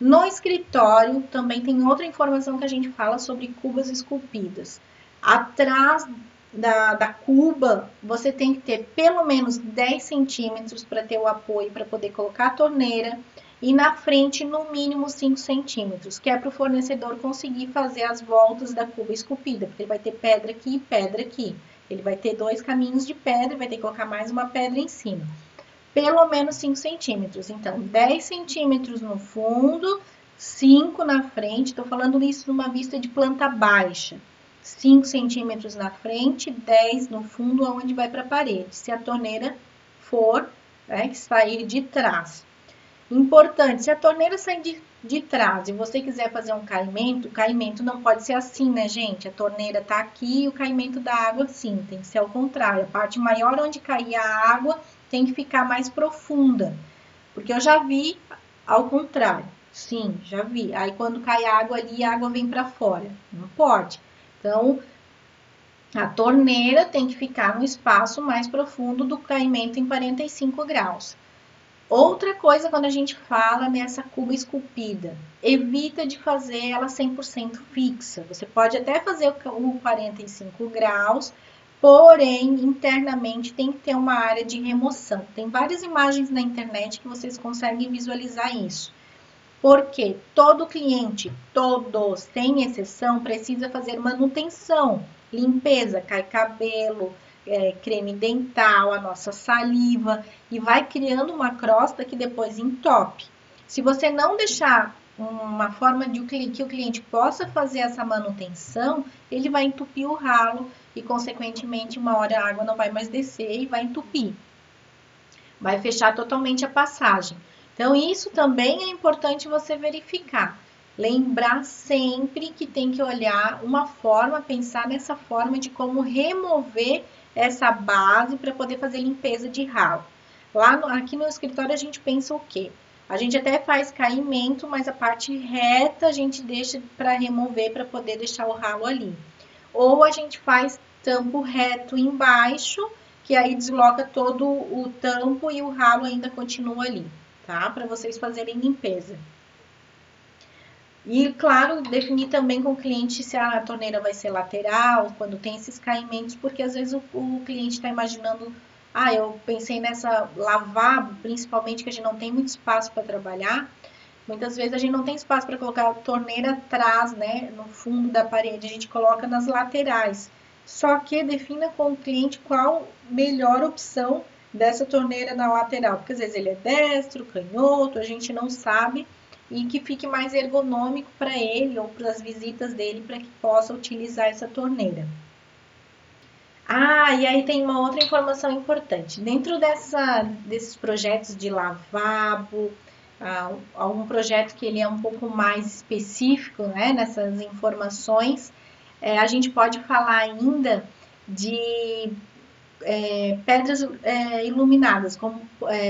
No escritório, também tem outra informação que a gente fala sobre cubas esculpidas. Atrás da cuba, você tem que ter pelo menos 10 centímetros para ter o apoio, para poder colocar a torneira. E na frente, no mínimo 5 centímetros, que é para o fornecedor conseguir fazer as voltas da cuba esculpida. Porque ele vai ter pedra aqui e pedra aqui. Ele vai ter 2 caminhos de pedra e vai ter que colocar mais uma pedra em cima. Pelo menos 5 centímetros. Então, 10 centímetros no fundo, 5 na frente. Estou falando isso numa vista de planta baixa. 5 centímetros na frente, 10 no fundo, onde vai para a parede. Se a torneira for, sair de trás. Importante, se a torneira sair de trás e você quiser fazer um caimento, o caimento não pode ser assim, né, gente? A torneira tá aqui e o caimento da água sim, tem que ser ao contrário. A parte maior onde cair a água tem que ficar mais profunda. Porque eu já vi ao contrário. Sim, já vi. Aí quando cai água ali, a água vem para fora. Não pode. Então, a torneira tem que ficar no espaço mais profundo do caimento em 45 graus. Outra coisa quando a gente fala nessa cuba esculpida, evita de fazer ela 100% fixa. Você pode até fazer o 45 graus, porém, internamente tem que ter uma área de remoção. Tem várias imagens na internet que vocês conseguem visualizar isso. Porque todo cliente, todos, sem exceção, precisa fazer manutenção, limpeza, cai cabelo, creme dental, a nossa saliva, e vai criando uma crosta que depois entope. Se você não deixar uma forma de que o cliente possa fazer essa manutenção, ele vai entupir o ralo e, consequentemente, uma hora a água não vai mais descer e vai entupir. Vai fechar totalmente a passagem. Então, isso também é importante você verificar. Lembrar sempre que tem que olhar uma forma, pensar nessa forma de como remover essa base para poder fazer limpeza de ralo. Aqui no escritório a gente pensa o quê? A gente até faz caimento, mas a parte reta a gente deixa para remover, para poder deixar o ralo ali. Ou a gente faz tampo reto embaixo, que aí desloca todo o tampo e o ralo ainda continua ali, tá? Para vocês fazerem limpeza. E, claro, definir também com o cliente se a torneira vai ser lateral, quando tem esses caimentos, porque às vezes o cliente está imaginando, eu pensei nessa lavabo, principalmente que a gente não tem muito espaço para trabalhar. Muitas vezes a gente não tem espaço para colocar a torneira atrás, né, no fundo da parede, a gente coloca nas laterais. Só que defina com o cliente qual melhor opção dessa torneira na lateral, porque às vezes ele é destro, canhoto, a gente não sabe, e que fique mais ergonômico para ele ou para as visitas dele, para que possa utilizar essa torneira. Ah, e aí tem uma outra informação importante. Dentro desses projetos de lavabo, algum projeto que ele é um pouco mais específico, né, nessas informações, a gente pode falar ainda de pedras iluminadas, como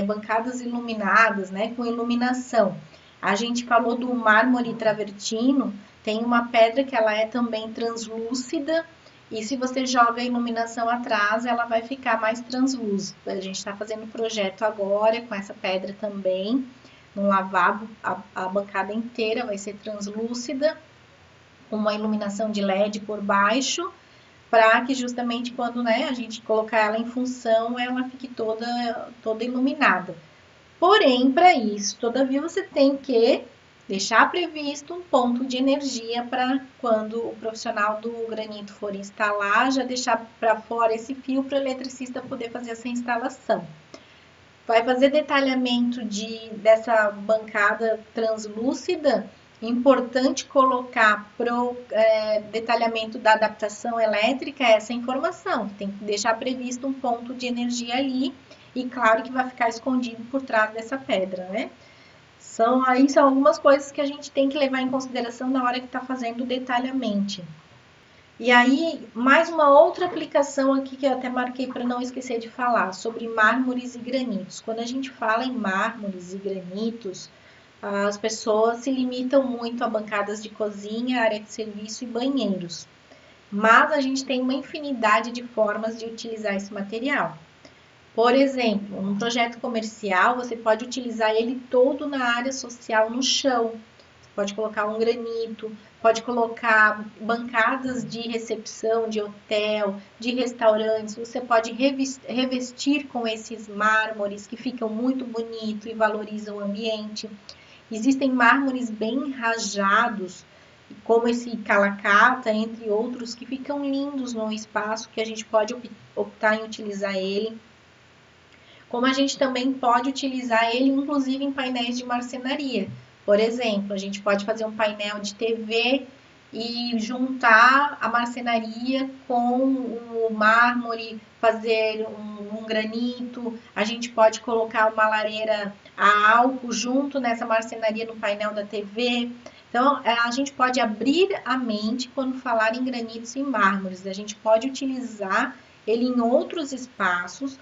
bancadas iluminadas, né, com iluminação. A gente falou do mármore travertino, tem uma pedra que ela é também translúcida, e se você joga a iluminação atrás, ela vai ficar mais translúcida. A gente está fazendo projeto agora com essa pedra também, no lavabo, a bancada inteira vai ser translúcida, com uma iluminação de LED por baixo, para que justamente quando, né, a gente colocar ela em função, ela fique toda iluminada. Porém, para isso, todavia, você tem que deixar previsto um ponto de energia para quando o profissional do granito for instalar, já deixar para fora esse fio para o eletricista poder fazer essa instalação. Vai fazer detalhamento dessa bancada translúcida. Importante colocar para o detalhamento da adaptação elétrica essa informação. Tem que deixar previsto um ponto de energia ali e claro que vai ficar escondido por trás dessa pedra, né? São algumas coisas que a gente tem que levar em consideração na hora que está fazendo o detalhamento. E aí, mais uma outra aplicação aqui que eu até marquei para não esquecer de falar, sobre mármores e granitos. Quando a gente fala em mármores e granitos, as pessoas se limitam muito a bancadas de cozinha, área de serviço e banheiros. Mas a gente tem uma infinidade de formas de utilizar esse material. Por exemplo, num projeto comercial, você pode utilizar ele todo na área social, no chão. Você pode colocar um granito, pode colocar bancadas de recepção, de hotel, de restaurantes. Você pode revestir com esses mármores que ficam muito bonito e valorizam o ambiente. Existem mármores bem rajados, como esse calacata, entre outros, que ficam lindos no espaço, que a gente pode optar em utilizar ele. Como a gente também pode utilizar ele, inclusive, em painéis de marcenaria. Por exemplo, a gente pode fazer um painel de TV e juntar a marcenaria com o mármore, fazer um granito. A gente pode colocar uma lareira a álcool junto nessa marcenaria no painel da TV. Então, a gente pode abrir a mente quando falar em granitos e mármores. A gente pode utilizar ele em outros espaços.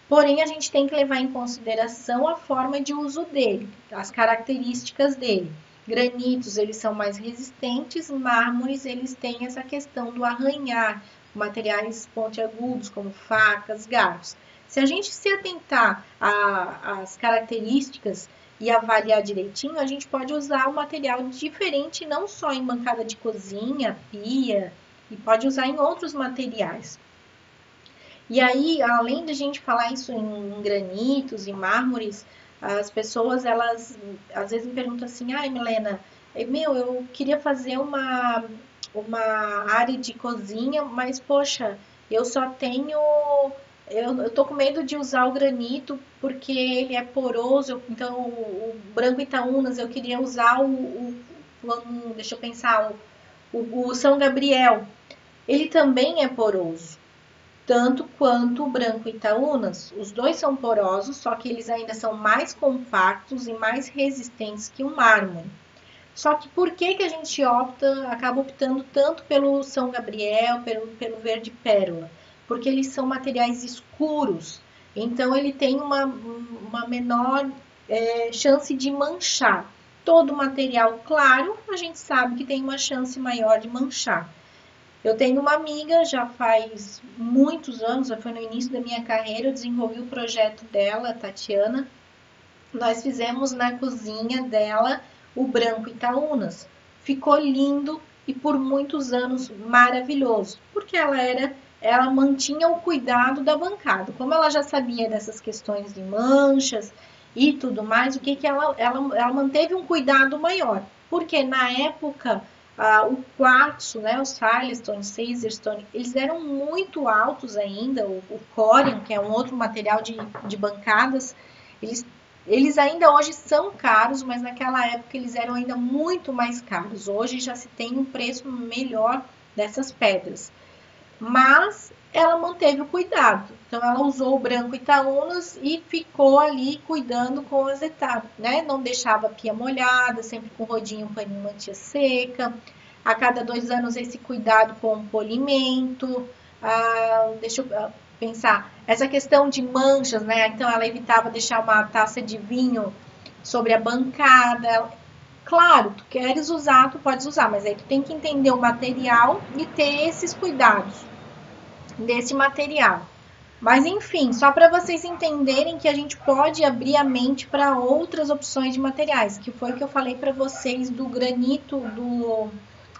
Porém, a gente tem que levar em consideração a forma de uso dele, as características dele. Granitos, eles são mais resistentes, mármores, eles têm essa questão do arranhar, materiais pontiagudos, como facas, garfos. Se a gente se atentar às características e avaliar direitinho, a gente pode usar um material diferente, não só em bancada de cozinha, pia, e pode usar em outros materiais. E aí, além de a gente falar isso em granitos e mármores, as pessoas, elas às vezes me perguntam assim, ai, Milena, eu queria fazer uma área de cozinha, mas, poxa, eu só tenho... Eu tô com medo de usar o granito porque ele é poroso, então o branco Itaúnas, eu queria usar deixa eu pensar, o São Gabriel. Ele também é poroso tanto quanto o branco Itaúnas. Os dois são porosos, só que eles ainda são mais compactos e mais resistentes que o mármore. Só que por que a gente acaba optando tanto pelo São Gabriel, pelo verde pérola? Porque eles são materiais escuros, então ele tem uma menor chance de manchar. Todo material claro, a gente sabe que tem uma chance maior de manchar. Eu tenho uma amiga, já faz muitos anos, já foi no início da minha carreira, eu desenvolvi o projeto dela, a Tatiana. Nós fizemos na cozinha dela o branco Itaúnas. Ficou lindo e por muitos anos maravilhoso, porque ela mantinha o cuidado da bancada. Como ela já sabia dessas questões de manchas e tudo mais, o que ela manteve um cuidado maior, porque na época o quartzo, né, os Firestone, Caesarstone, eles eram muito altos ainda, o Corian, que é um outro material de bancadas, eles ainda hoje são caros, mas naquela época eles eram ainda muito mais caros. Hoje já se tem um preço melhor dessas pedras. mas ela manteve o cuidado. Então, ela usou o branco Itaúnas e ficou ali cuidando com as etapas, né? Não deixava a pia molhada, sempre com o rodinho, o paninho mantinha seca. A cada 2 anos, esse cuidado com o polimento. Deixa eu pensar. Essa questão de manchas, né? Então, ela evitava deixar uma taça de vinho sobre a bancada. Claro, tu queres usar, tu podes usar, mas aí tu tem que entender o material e ter esses cuidados desse material. Mas enfim, só para vocês entenderem que a gente pode abrir a mente para outras opções de materiais, que foi o que eu falei para vocês do granito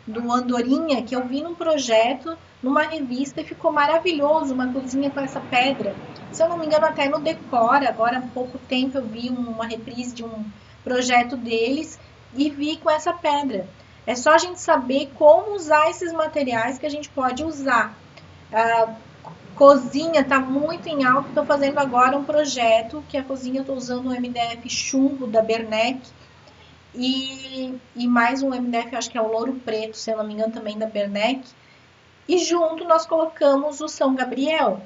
do Andorinha, que eu vi num projeto, numa revista, e ficou maravilhoso, uma cozinha com essa pedra. Se eu não me engano, até no Decora, agora há pouco tempo eu vi uma reprise de um projeto deles e vi com essa pedra. É só a gente saber como usar esses materiais que a gente pode usar. Cozinha está muito em alta. Estou fazendo agora um projeto que a cozinha estou usando o MDF chumbo da Bernec e mais um MDF, acho que é o Louro Preto, se eu não me engano, também da Bernec. E junto nós colocamos o São Gabriel.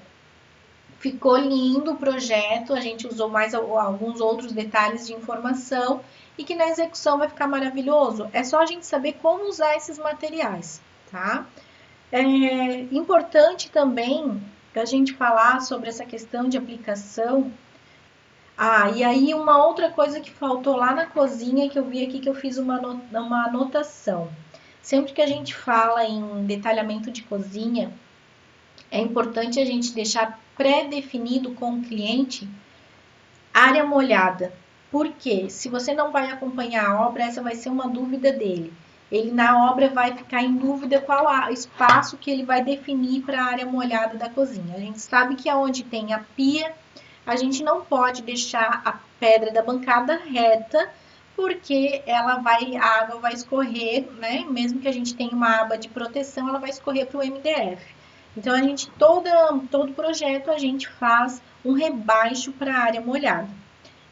Ficou lindo o projeto, a gente usou mais alguns outros detalhes de informação e que na execução vai ficar maravilhoso. É só a gente saber como usar esses materiais, tá? É importante também a gente falar sobre essa questão de aplicação. E aí uma outra coisa que faltou lá na cozinha, que eu vi aqui que eu fiz uma anotação. Sempre que a gente fala em detalhamento de cozinha, é importante a gente deixar pré-definido com o cliente área molhada. Porque se você não vai acompanhar a obra, essa vai ser uma dúvida dele. Ele na obra vai ficar em dúvida qual espaço que ele vai definir para a área molhada da cozinha. A gente sabe que aonde tem a pia, a gente não pode deixar a pedra da bancada reta, porque a água vai escorrer, né? Mesmo que a gente tenha uma aba de proteção, ela vai escorrer para o MDF. Então, todo projeto a gente faz um rebaixo para a área molhada.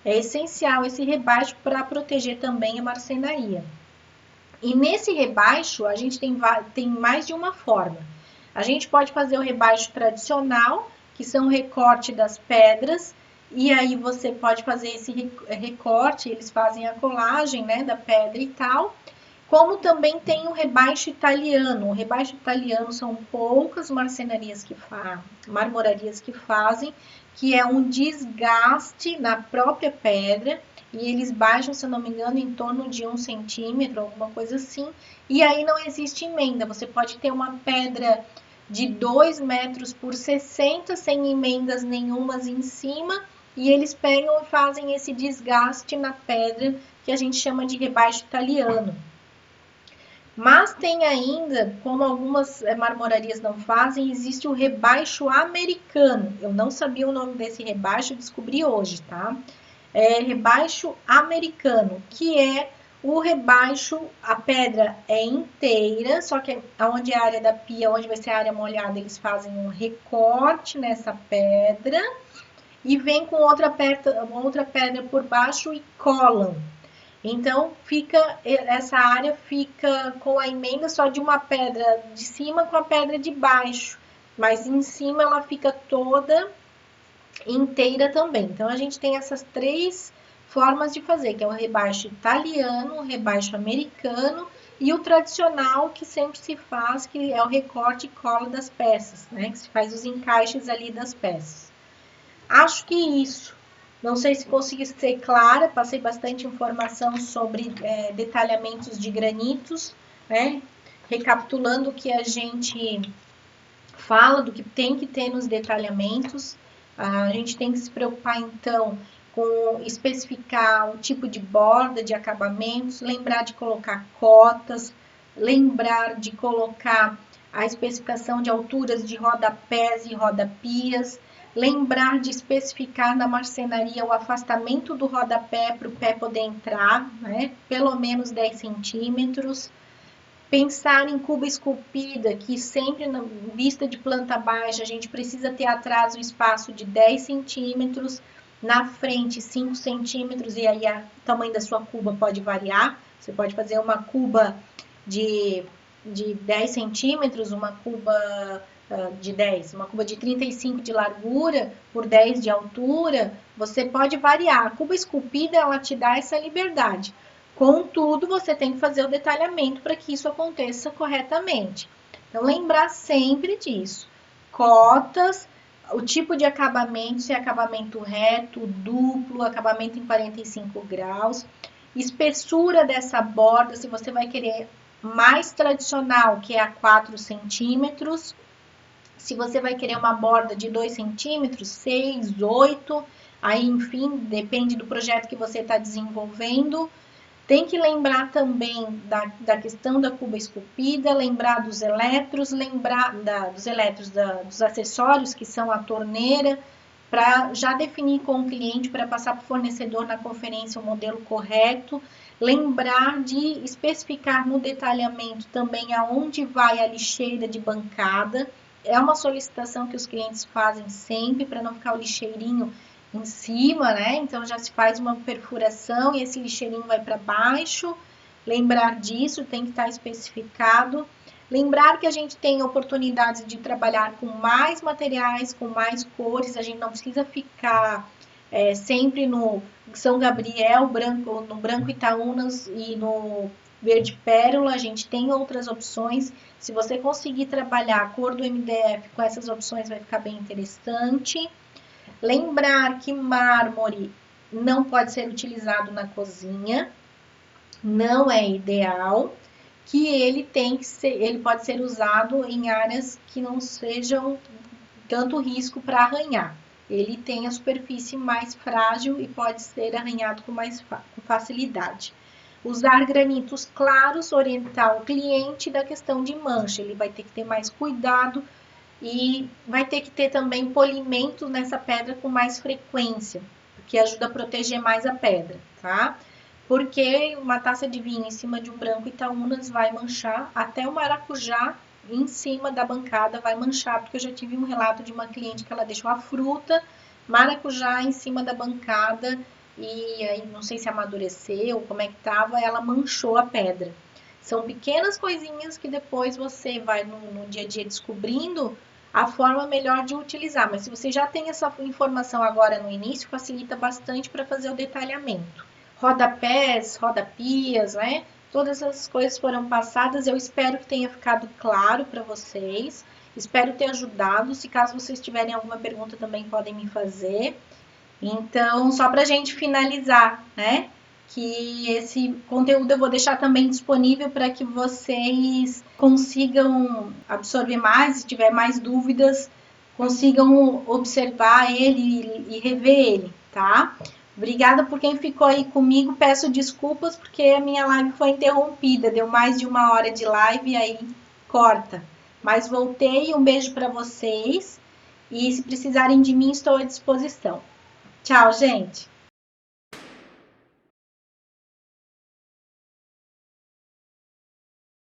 É essencial esse rebaixo para proteger também a marcenaria. E nesse rebaixo, a gente tem mais de uma forma. A gente pode fazer o rebaixo tradicional, que são o recorte das pedras, e aí você pode fazer esse recorte, eles fazem a colagem, né, da pedra e tal. Como também tem o rebaixo italiano. O rebaixo italiano são poucas marmorarias que fazem, que é um desgaste na própria pedra, e eles baixam, se eu não me engano, em torno de 1 centímetro, alguma coisa assim, e aí não existe emenda. Você pode ter uma pedra de 2 metros por 60, sem emendas nenhumas em cima, e eles pegam e fazem esse desgaste na pedra, que a gente chama de rebaixo italiano. Mas tem ainda, como algumas marmorarias não fazem, existe o rebaixo americano. Eu não sabia o nome desse rebaixo, descobri hoje, tá? É rebaixo americano, que é o rebaixo, a pedra é inteira, só que onde é a área da pia, onde vai ser a área molhada, eles fazem um recorte nessa pedra e vem com outra pedra por baixo e colam. Então, essa área fica com a emenda só de uma pedra de cima com a pedra de baixo, mas em cima ela fica toda inteira também. Então, a gente tem essas 3 formas de fazer, que é o rebaixo italiano, o rebaixo americano e o tradicional, que sempre se faz, que é o recorte e cola das peças, né? Que se faz os encaixes ali das peças. Acho que isso. Não sei se consegui ser clara, passei bastante informação sobre detalhamentos de granitos, né? Recapitulando o que a gente fala, do que tem que ter nos detalhamentos. A gente tem que se preocupar, então, com especificar o tipo de borda, de acabamentos, lembrar de colocar cotas, lembrar de colocar a especificação de alturas de rodapés e rodapias, lembrar de especificar na marcenaria o afastamento do rodapé para o pé poder entrar, né? Pelo menos 10 centímetros. Pensar em cuba esculpida, que sempre na vista de planta baixa a gente precisa ter atrás o espaço de 10 centímetros, na frente 5 centímetros, e aí o tamanho da sua cuba pode variar. Você pode fazer uma cuba de 10 centímetros, uma cuba de 10, uma cuba de 35 de largura por 10 de altura, você pode variar. A cuba esculpida, ela te dá essa liberdade. Contudo, você tem que fazer o detalhamento para que isso aconteça corretamente. Então, lembrar sempre disso. Cotas, o tipo de acabamento, se é acabamento reto, duplo, acabamento em 45 graus, espessura dessa borda, se você vai querer mais tradicional, que é a 4 centímetros, se você vai querer uma borda de 2 centímetros, 6, 8, aí enfim, depende do projeto que você está desenvolvendo. Tem que lembrar também da questão da cuba esculpida, lembrar dos eletros, lembrar dos acessórios, que são a torneira, para já definir com o cliente, para passar para o fornecedor na conferência o modelo correto. Lembrar de especificar no detalhamento também aonde vai a lixeira de bancada. É uma solicitação que os clientes fazem sempre, para não ficar o lixeirinho em cima, né? Então já se faz uma perfuração e esse lixeirinho vai para baixo. Lembrar disso, tem que estar especificado. Lembrar que a gente tem oportunidades de trabalhar com mais materiais, com mais cores, a gente não precisa ficar sempre no São Gabriel, branco, no branco Itaúnas e no verde pérola, a gente tem outras opções. Se você conseguir trabalhar a cor do MDF com essas opções, vai ficar bem interessante. Lembrar que mármore não pode ser utilizado na cozinha, não é ideal, que ele pode ser usado em áreas que não sejam tanto risco para arranhar. Ele tem a superfície mais frágil e pode ser arranhado com facilidade. Usar granitos claros, orientar o cliente da questão de mancha. Ele vai ter que ter mais cuidado e vai ter que ter também polimento nessa pedra com mais frequência, que ajuda a proteger mais a pedra, tá? Porque uma taça de vinho em cima de um branco Itaúnas vai manchar, até o maracujá em cima da bancada vai manchar, porque eu já tive um relato de uma cliente que ela deixou a fruta maracujá em cima da bancada e aí não sei se amadureceu, como é que tava, ela manchou a pedra. São pequenas coisinhas que depois você vai no dia a dia descobrindo a forma melhor de utilizar, mas se você já tem essa informação agora no início, facilita bastante para fazer o detalhamento. Rodapés, rodapias, né? Todas essas coisas foram passadas, eu espero que tenha ficado claro para vocês, espero ter ajudado, se caso vocês tiverem alguma pergunta também podem me fazer. Então, só para a gente finalizar, né? Que esse conteúdo eu vou deixar também disponível para que vocês consigam absorver mais, se tiver mais dúvidas, consigam observar ele e rever ele, tá? Obrigada por quem ficou aí comigo, peço desculpas porque a minha live foi interrompida, deu mais de 1 hora de live e aí corta. Mas voltei, um beijo para vocês e se precisarem de mim estou à disposição. Tchau, gente!